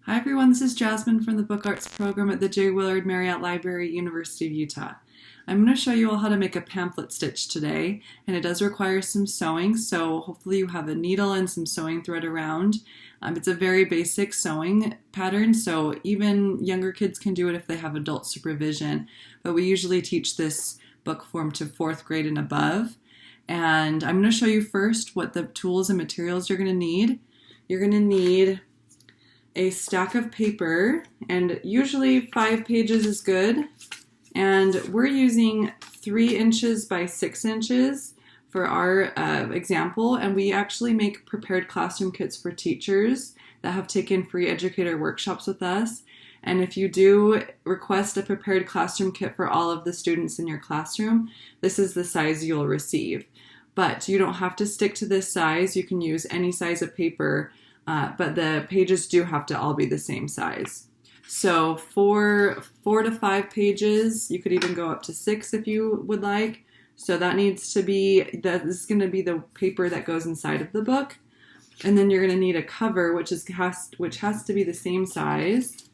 Hi everyone, this is Jasmine from the Book Arts program at the J. Willard Marriott Library, University of Utah. I'm going to show you all how to make a pamphlet stitch today, and it does require some sewing, so hopefully you have a needle and some sewing thread around. It's a very basic sewing pattern, so even younger kids can do it if they have adult supervision, but we usually teach this book form to 4th grade and above. And I'm going to show you first what the tools and materials you're going to need. You're going to need a stack of paper, and usually 5 pages is good, and we're using 3 inches by 6 inches for our example, and we actually make prepared classroom kits for teachers that have taken free educator workshops with us. And if you do request a prepared classroom kit for all of the students in your classroom, this is the size you'll receive. But you don't have to stick to this size. You can use any size of paper, but the pages do have to all be the same size. So for 4 to 5 pages, you could even go up to 6 if you would like. So that needs to be, this is going to be the paper that goes inside of the book. And then you're going to need a cover, which has to be the same size.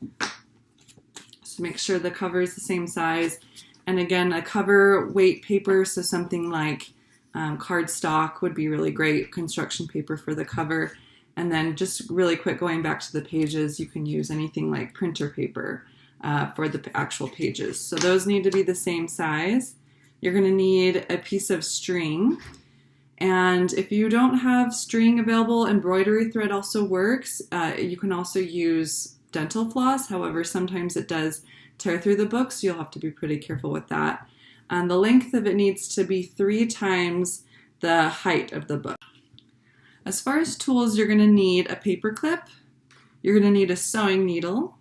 So make sure the cover is the same size. And again, a cover weight paper, so something like cardstock would be really great, construction paper for the cover. And then just really quick, going back to the pages, you can use anything like printer paper for the actual pages. So those need to be the same size. You're going to need a piece of string. And if you don't have string available, embroidery thread also works. You can also use dental floss. However, sometimes it does tear through the book, so you'll have to be pretty careful with that. And the length of it needs to be 3 times the height of the book. As far as tools, you're going to need a paper clip, you're going to need a sewing needle,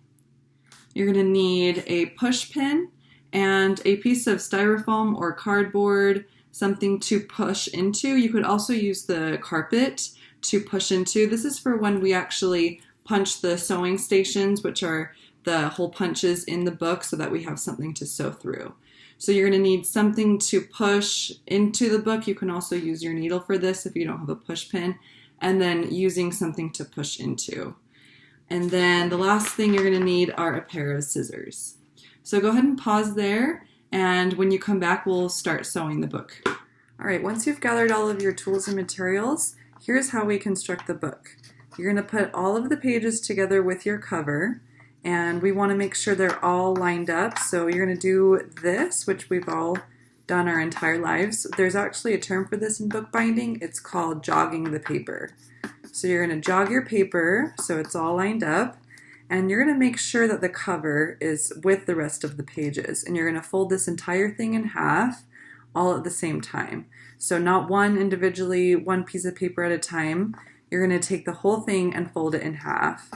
you're going to need a push pin, and a piece of styrofoam or cardboard, something to push into. You could also use the carpet to push into. This is for when we actually punch the sewing stations, which are the hole punches in the book, so that we have something to sew through. So you're going to need something to push into the book. You can also use your needle for this if you don't have a push pin, and then using something to push into. And then the last thing you're going to need are a pair of scissors. So go ahead and pause there, and when you come back, we'll start sewing the book. All right, once you've gathered all of your tools and materials, here's how we construct the book. You're going to put all of the pages together with your cover, and we want to make sure they're all lined up. So you're going to do this, which we've all done our entire lives. There's actually a term for this in bookbinding. It's called jogging the paper. So you're going to jog your paper so it's all lined up, and you're going to make sure that the cover is with the rest of the pages, and you're going to fold this entire thing in half all at the same time. So not one individually, one piece of paper at a time. You're going to take the whole thing and fold it in half.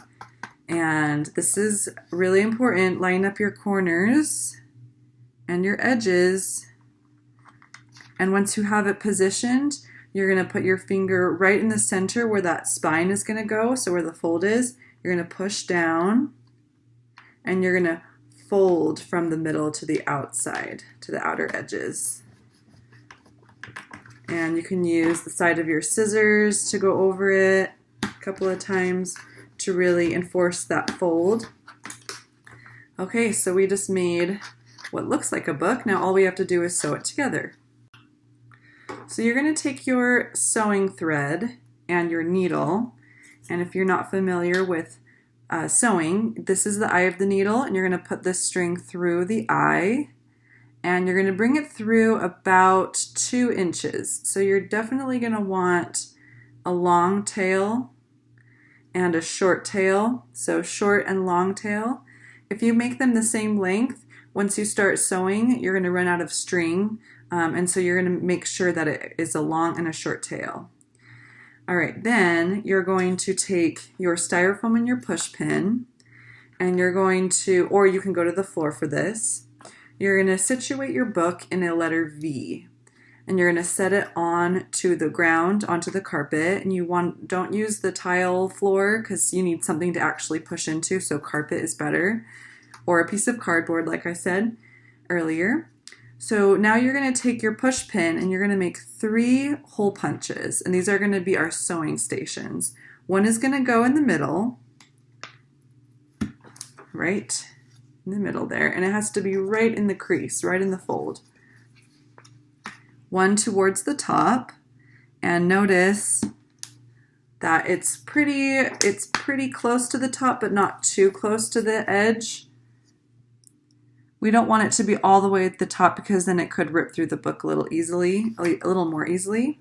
And this is really important. Line up your corners and your edges. And once you have it positioned, you're going to put your finger right in the center where that spine is going to go, so where the fold is. You're going to push down, and you're going to fold from the middle to the outside, to the outer edges. And you can use the side of your scissors to go over it a couple of times to really enforce that fold. Okay, so we just made what looks like a book. Now all we have to do is sew it together. So you're going to take your sewing thread and your needle, and if you're not familiar with sewing, this is the eye of the needle, and you're going to put this string through the eye, and you're going to bring it through about 2 inches. So you're definitely going to want a long tail and a short tail, so short and long tail. If you make them the same length, once you start sewing, you're going to run out of string, and so you're going to make sure that it is a long and a short tail. All right, then you're going to take your styrofoam and your push pin, and you're going to, or you can go to the floor for this, you're going to situate your book in a letter V, and you're going to set it on to the ground, onto the carpet, and don't use the tile floor because you need something to actually push into, so carpet is better, or a piece of cardboard like I said earlier. So now you're going to take your push pin and you're going to make 3 hole punches, and these are going to be our sewing stations. One is going to go in the middle, right in the middle there, and it has to be right in the crease, right in the fold. One towards the top, and notice that it's pretty close to the top, but not too close to the edge. We don't want it to be all the way at the top because then it could rip through the book a little more easily.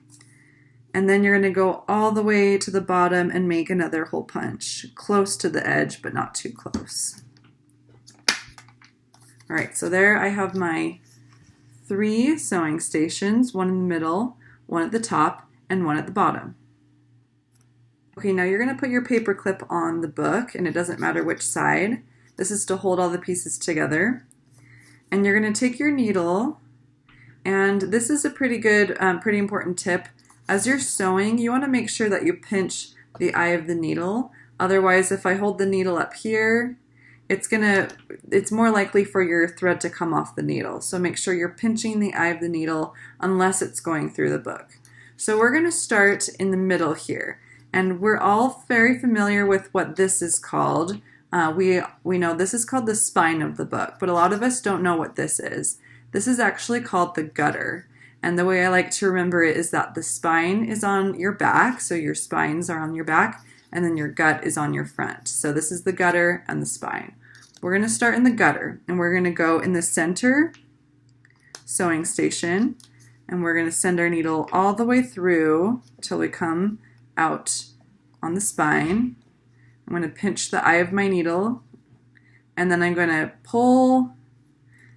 And then you're going to go all the way to the bottom and make another hole punch, close to the edge, but not too close. All right, so there I have my 3 sewing stations, one in the middle, one at the top, and one at the bottom. Okay, now you're going to put your paper clip on the book, and it doesn't matter which side. This is to hold all the pieces together. And you're going to take your needle, and this is a pretty good, pretty important tip. As you're sewing, you want to make sure that you pinch the eye of the needle. Otherwise, if I hold the needle up here, it's more likely for your thread to come off the needle. So make sure you're pinching the eye of the needle unless it's going through the book. So we're going to start in the middle here. And we're all very familiar with what this is called. We know this is called the spine of the book, but a lot of us don't know what this is. This is actually called the gutter. And the way I like to remember it is that the spine is on your back, so your spines are on your back, and then your gut is on your front. So this is the gutter and the spine. We're going to start in the gutter, and we're going to go in the center sewing station, and we're going to send our needle all the way through till we come out on the spine. I'm going to pinch the eye of my needle, and then I'm going to pull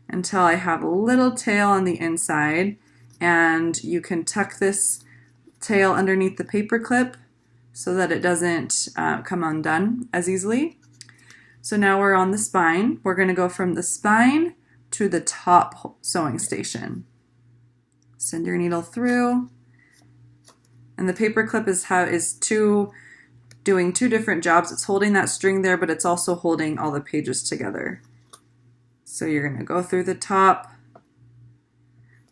until I have a little tail on the inside, and you can tuck this tail underneath the paper clip so that it doesn't come undone as easily. So now we're on the spine. We're going to go from the spine to the top sewing station. Send your needle through, and the paper clip is doing 2 different jobs. It's holding that string there, but it's also holding all the pages together. So you're going to go through the top,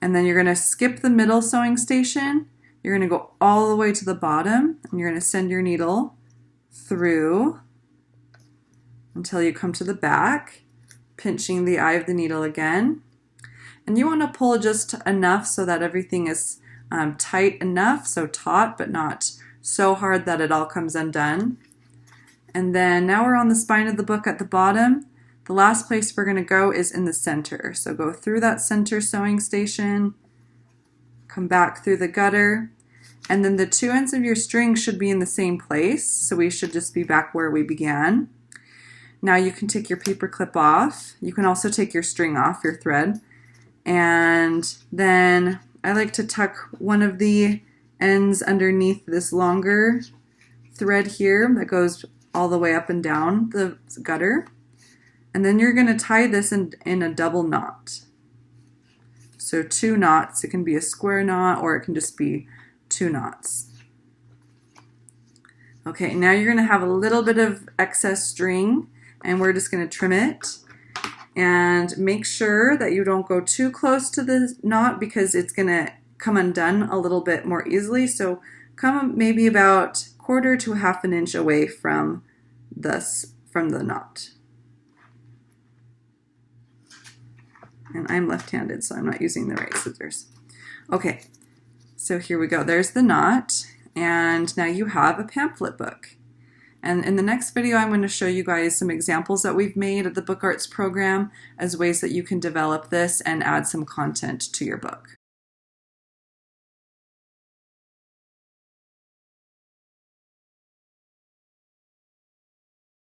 and then you're going to skip the middle sewing station. You're going to go all the way to the bottom, and you're going to send your needle through until you come to the back, pinching the eye of the needle again. And you want to pull just enough so that everything is tight enough, so taut, but not so hard that it all comes undone. And then now we're on the spine of the book at the bottom. The last place we're going to go is in the center. So go through that center sewing station, come back through the gutter, and then the 2 ends of your string should be in the same place. So we should just be back where we began. Now you can take your paper clip off. You can also take your string off, your thread. And then I like to tuck one of the ends underneath this longer thread here that goes all the way up and down the gutter. And then you're going to tie this in a double knot. So 2 knots. It can be a square knot or it can just be 2 knots. Okay, now you're going to have a little bit of excess string, and we're just going to trim it. And make sure that you don't go too close to the knot because it's going to come undone a little bit more easily. So come maybe about 1/4 to 1/2 inch away from the knot. And I'm left-handed, so I'm not using the right scissors. Okay, so here we go. There's the knot, and now you have a pamphlet book. And in the next video, I'm going to show you guys some examples that we've made at the Book Arts program as ways that you can develop this and add some content to your book.